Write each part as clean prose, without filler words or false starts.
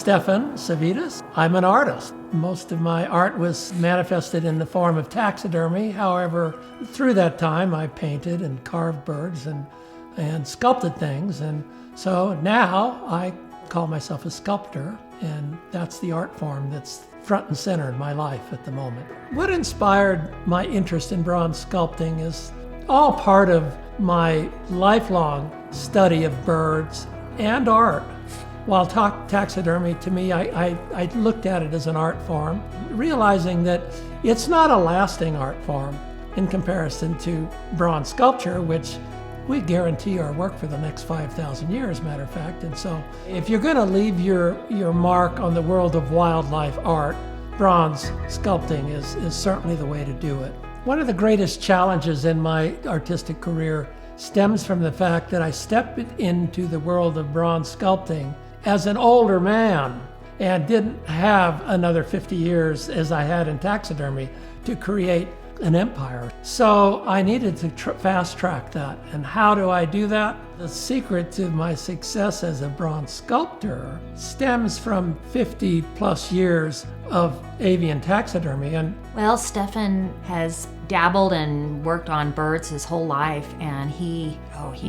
Stefan Savides. I'm an artist. Most of my art was manifested in the form of taxidermy. However, through that time, I painted and carved birds and sculpted things. And so now I call myself a sculptor, and that's the art form that's front and center in my life at the moment. What inspired my interest in bronze sculpting is all part of my lifelong study of birds and art. While taxidermy, to me, I looked at it as an art form, realizing that it's not a lasting art form in comparison to bronze sculpture, which we guarantee our work for the next 5,000 years, matter of fact. And so if you're going to leave your mark on the world of wildlife art, bronze sculpting is certainly the way to do it. One of the greatest challenges in my artistic career stems from the fact that I stepped into the world of bronze sculpting as an older man and didn't have another 50 years as I had in taxidermy to create an empire. So I needed to fast track that. And how do I do that? The secret to my success as a bronze sculptor stems from 50 plus years of avian taxidermy. Well, Stefan has dabbled and worked on birds his whole life, and he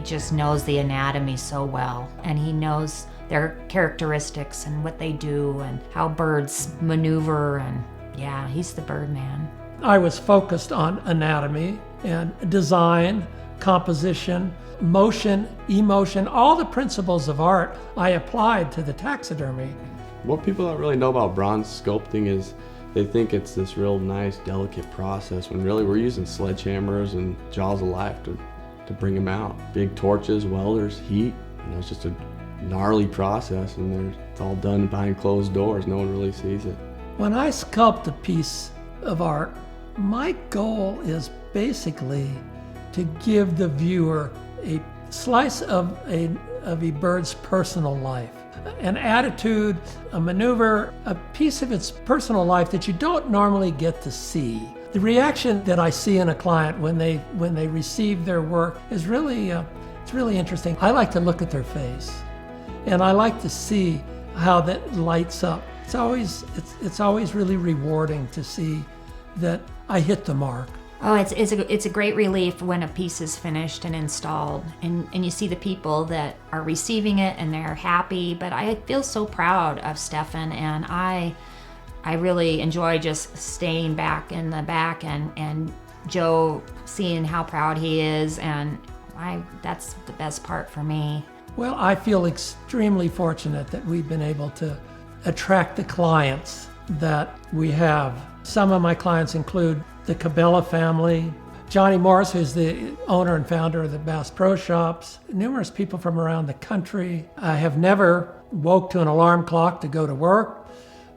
just knows the anatomy so well, and he knows their characteristics and what they do and how birds maneuver, and yeah, he's the bird man. I was focused on anatomy and design, composition, motion, emotion, all the principles of art I applied to the taxidermy. What people don't really know about bronze sculpting is they think it's this real nice, delicate process, when really we're using sledgehammers and jaws of life to bring them out. Big torches, welders, heat, it's just a gnarly process, and it's all done behind closed doors. No one really sees it. When I sculpt a piece of art, my goal is basically to give the viewer a slice of a bird's personal life, an attitude, a maneuver, a piece of its personal life that you don't normally get to see. The reaction that I see in a client when they receive their work is really it's really interesting. I like to look at their face, and I like to see how that lights up. It's always really rewarding to see that I hit the mark. Oh, it's a great relief when a piece is finished and installed, and you see the people that are receiving it and they're happy. But I feel so proud of Stefan, and I really enjoy just staying back in the back and Joe seeing how proud he is, and that's the best part for me. Well, I feel extremely fortunate that we've been able to attract the clients that we have. Some of my clients include the Cabela family, Johnny Morris, who's the owner and founder of the Bass Pro Shops, numerous people from around the country. I have never woke to an alarm clock to go to work,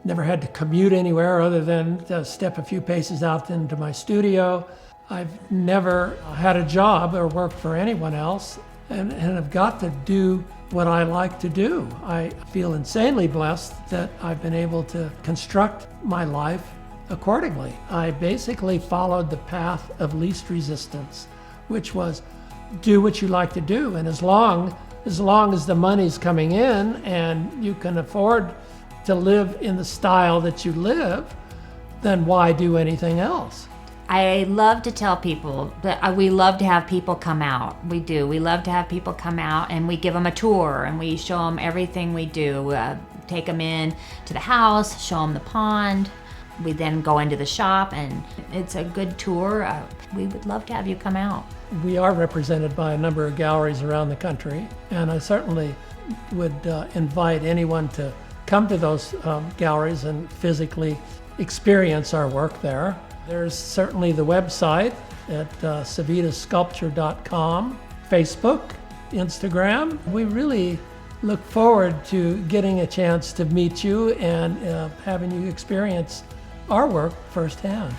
never had to commute anywhere other than to step a few paces out into my studio. I've never had a job or worked for anyone else, and have got to do what I like to do. I feel insanely blessed that I've been able to construct my life accordingly. I basically followed the path of least resistance, which was do what you like to do. And as long as the money's coming in and you can afford to live in the style that you live, then why do anything else? I love to tell people that we love to have people come out. We do. We love to have people come out, and we give them a tour, and we show them everything we do. Take them in to the house, show them the pond. We then go into the shop, and it's a good tour. We would love to have you come out. We are represented by a number of galleries around the country, and I certainly would invite anyone to come to those galleries and physically experience our work there. There's certainly the website at savidessculpture.com, Facebook, Instagram. We really look forward to getting a chance to meet you and having you experience our work firsthand.